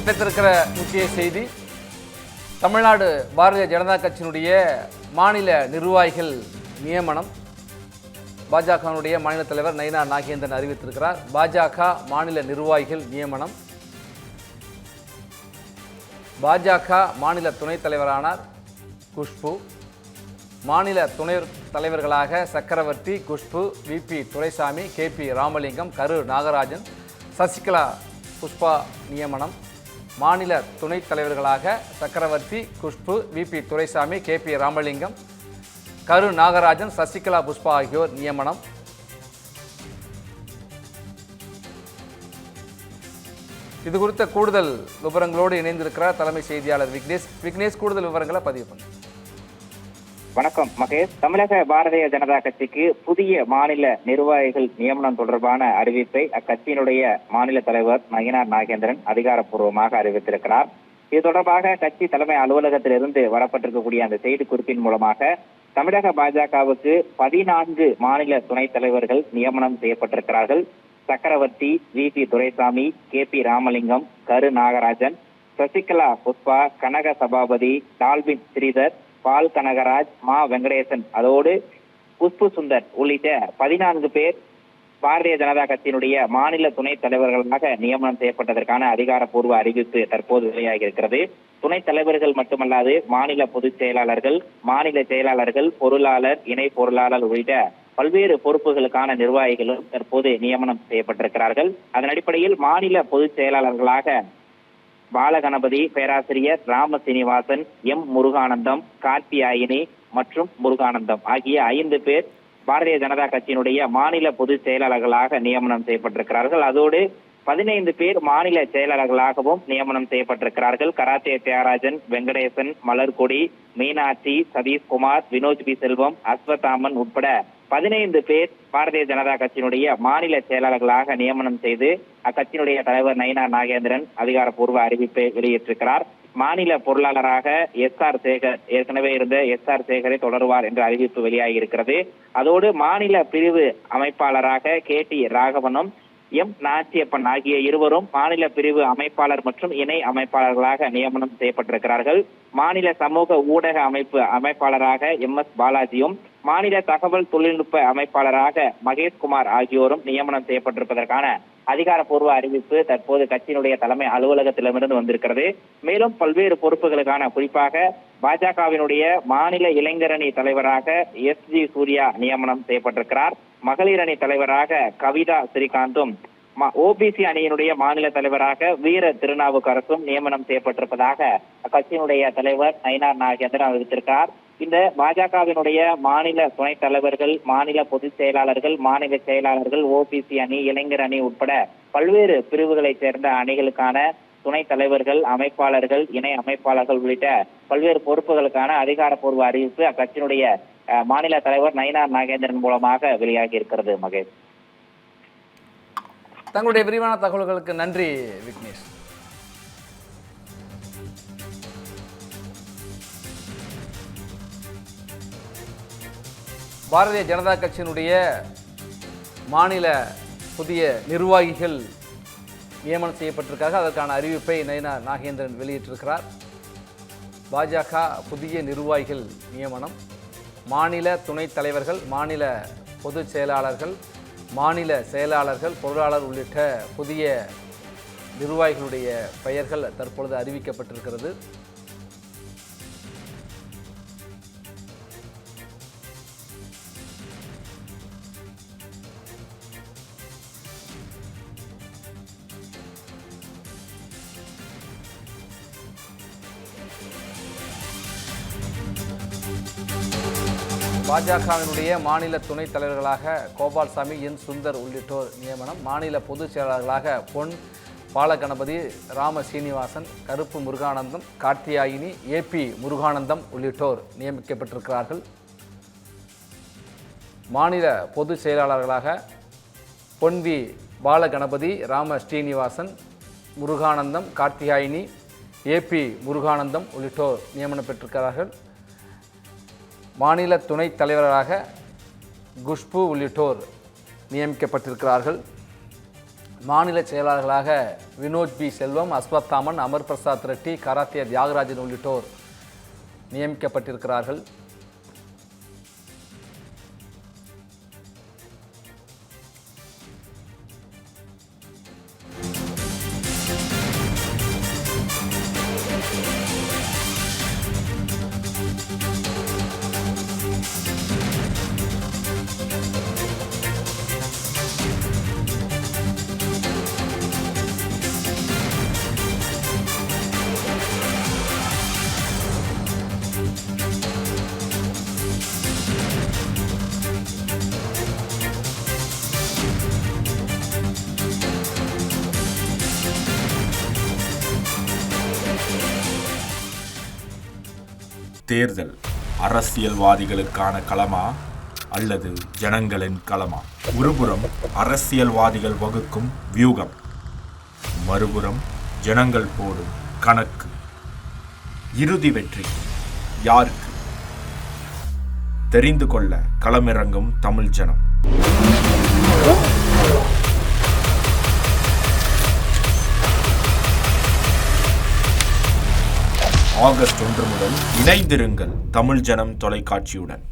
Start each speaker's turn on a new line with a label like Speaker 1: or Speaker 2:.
Speaker 1: கிடைத்திருக்கிற முக்கிய செய்தி, தமிழ்நாடு பாரதிய ஜனதா கட்சியினுடைய மாநில நிர்வாகிகள் நியமனம். பாஜகவினுடைய மாநில தலைவர் நயினார் நாகேந்திரன் அறிவித்திருக்கிறார். பாஜக மாநில நிர்வாகிகள் நியமனம். பாஜக மாநில துணைத் தலைவரானார் குஷ்பு. மாநில துணை தலைவர்களாக சக்கரவர்த்தி, குஷ்பு, விபி துரைசாமி, கேபி ராமலிங்கம், கரு நாகராஜன், சசிகலா புஷ்பா நியமனம். மாநில துணைத் தலைவர்களாக சக்கரவர்த்தி, குஷ்பு, விபி துரைசாமி, கேபி ராமலிங்கம், கரு நாகராஜன், சசிகலா புஷ்பா ஆகியோர் நியமனம். இது குறித்த கூடுதல் விவரங்களோடு இணைந்திருக்கிறார் தலைமை செய்தியாளர் விக்னேஷ். விக்னேஷ், கூடுதல் விவரங்களை பதிவு பண்ணுங்க.
Speaker 2: வணக்கம் மகேஷ். தமிழக பாரதிய ஜனதா கட்சிக்கு புதிய மாநில நிர்வாகிகள் நியமனம் தொடர்பான அறிவிப்பை அக்கட்சியினுடைய மாநில தலைவர் நயினார் நாகேந்திரன் அதிகாரப்பூர்வமாக அறிவித்திருக்கிறார். இது தொடர்பாக கட்சி தலைமை அலுவலகத்திலிருந்து வரப்பட்டிருக்கக்கூடிய அந்த செய்தி குறிப்பின் மூலமாக தமிழக பாஜகவுக்கு 14 மாநில துணைத் தலைவர்கள் நியமனம் செய்யப்பட்டிருக்கிறார்கள். சக்கரவர்த்தி, விபி துரைசாமி, கேபி ராமலிங்கம், கரு நாகராஜன், சசிகலா புஷ்பா, கனக சபாபதி, டால்பின் ஸ்ரீதர், பால் கனகராஜ், மா வெங்கடேசன், அதோடு குஷ்பு சுந்தர் உள்ளிட்ட 14 பேர் பாரதிய ஜனதா கட்சியினுடைய மாநில துணைத் தலைவர்களாக நியமனம் செய்யப்பட்டதற்கான அதிகாரப்பூர்வ அறிவிப்பு தற்போது வெளியாகி இருக்கிறது. துணைத் தலைவர்கள் மட்டுமல்லாது மாநில பொதுச் செயலாளர்கள், மாநில செயலாளர்கள், பொருளாளர், இணை பொருளாளர் உள்ளிட்ட பல்வேறு பொறுப்புகளுக்கான நிர்வாகிகளும் தற்போது நியமனம் செய்யப்பட்டிருக்கிறார்கள். அதன் அடிப்படையில் மாநில பொதுச் செயலாளர்களாக பாலகணபதி, பேராசிரியர் ராம சீனிவாசன், எம் முருகானந்தம், கார்த்தியாயினி மற்றும் முருகானந்தம் ஆகிய 5 பேர் பாரதிய ஜனதா கட்சியினுடைய மாநில பொதுச் செயலாளர்களாக நியமனம் செய்யப்பட்டிருக்கிறார்கள். அதோடு 15 பேர் மாநில செயலாளர்களாகவும் நியமனம் செய்யப்பட்டிருக்கிறார்கள். கராத்தே தியாகராஜன், வெங்கடேசன், மலர்கொடி, மீனாட்சி, சதீஷ்குமார், வினோஜ் பி செல்வம், அஸ்வத்தாமன் உட்பட 15 பேர் பாரதிய ஜனதா கட்சியினுடைய மாநில செயலாளர்களாக நியமனம் செய்து அக்கட்சியினுடைய தலைவர் நயினார் நாகேந்திரன் அதிகாரப்பூர்வ அறிவிப்பை வெளியிட்டிருக்கிறார். மாநில பொருளாளராக எஸ்.ஆர். சேகர், ஏற்கனவே இருந்த எஸ்.ஆர். சேகரை தொடருவார் என்ற அறிவிப்பு வெளியாகி இருக்கிறது. அதோடு மாநில பிரிவு அமைப்பாளராக கே.டி. ராகவனும், எம் நாச்சியப்பன் ஆகிய இருவரும் மாநில பிரிவு அமைப்பாளர் மற்றும் இணை அமைப்பாளர்களாக நியமனம் செய்யப்பட்டிருக்கிறார்கள். மாநில சமூக ஊடக அமைப்பாளராக எம்.எஸ். பாலாஜியும், மாநில தகவல் தொழில்நுட்ப அமைப்பாளராக மகேஷ்குமார் ஆகியோரும் நியமனம் செய்யப்பட்டிருப்பதற்கான அதிகாரப்பூர்வ அறிவிப்பு தற்போது கட்சியினுடைய தலைமை அலுவலகத்திலிருந்து வந்திருக்கிறது. மேலும் பல்வேறு பொறுப்புகளுக்கான, குறிப்பாக பாஜகவினுடைய மாநில இளைஞரணி தலைவராக எஸ்.ஜி. சூர்யா நியமனம் செய்யப்பட்டிருக்கிறார். மகளிர் அணி தலைவராக கவிதா ஸ்ரீகாந்தும், ஓபிசி அணியினுடைய மாநில தலைவராக வீர திருநாவுக்கரசும் நியமனம் செய்யப்பட்டிருப்பதாக கட்சியினுடைய தலைவர் நயினார் நாகேந்திரன் அறிவித்திருக்கிறார். இந்த பாஜகவினுடைய மாநில துணைத் தலைவர்கள், மாநில பொதுச் செயலாளர்கள், மாநில செயலாளர்கள், ஓபிசி அணி, இளைஞர் அணி உட்பட பல்வேறு பிரிவுகளைச் சேர்ந்த அணிகளுக்கான துணைத் தலைவர்கள், அமைப்பாளர்கள், இணை அமைப்பாளர்கள் உள்ளிட்ட பல்வேறு பொறுப்புகளுக்கான அதிகாரப்பூர்வ அறிவிப்பு அக்கட்சியினுடைய மாநில தலைவர் நயினார் நாகேந்திரன் மூலமாக வெளியாகி இருக்கிறது. மகேஷ்,
Speaker 1: தங்களுடைய விரிவான தகவல்களுக்கு நன்றி விக்னேஷ். பாரதிய ஜனதா கட்சியினுடைய மாநில புதிய நிர்வாகிகள் நியமனம் செய்யப்பட்டிருக்காங்க. அதற்கான அறிவிப்பை நயினார் நாகேந்திரன் வெளியிட்டிருக்கிறார். பாஜக புதிய நிர்வாகிகள் நியமனம். மாநில துணைத் தலைவர்கள், மாநில பொதுச் செயலாளர்கள், மாநில செயலாளர்கள், பொருளாளர் உள்ளிட்ட புதிய நிர்வாகிகளுடைய பெயர்கள் தற்பொழுது அறிவிக்கப்பட்டிருக்கிறது. பாஜகவினுடைய மாநில துணைத் தலைவர்களாக கோபால்சாமி, என் சுந்தர் உள்ளிட்டோர் நியமனம். மாநில பொதுச் செயலாளர்களாக பொன் பாலகணபதி, ராம சீனிவாசன், கருப்பு முருகானந்தம், கார்த்தியாயினி, ஏபி முருகானந்தம் உள்ளிட்டோர் நியமிக்கப்பட்டிருக்கிறார்கள். மாநில பொதுச் செயலாளர்களாக பொன்வி பாலகணபதி, ராம ஸ்ரீனிவாசன், முருகானந்தம், கார்த்தியாயினி, ஏபி முருகானந்தம் உள்ளிட்டோர் நியமனம் பெற்றிருக்கிறார்கள். மாநில துணைத் தலைவராக குஷ்பு உள்ளிட்டோர் நியமிக்கப்பட்டிருக்கிறார்கள். மாநில செயலாளர்களாக வினோத் பி செல்வம், அஸ்வத்தாமன், அமர் பிரசாத் ரெட்டி, கராத்தே தியாகராஜன் உள்ளிட்டோர் நியமிக்கப்பட்டிருக்கிறார்கள்.
Speaker 3: தேர்தல் அரசியல்வாதிகளுக்கான களமா அல்லது ஜனங்களின் களமா? ஒருபுறம் அரசியல்வாதிகள் வகுக்கும் வியூகம், மறுபுறம் ஜனங்கள் போடும் கணக்கு. இறுதி வெற்றி யாருக்கு? தெரிந்து கொள்ள களமிறங்கும் தமிழ் ஜனம். ஆகஸ்ட் 1 முதல் இணைந்திருங்கள் தமிழ் ஜனம் தொலைக்காட்சியுடன்.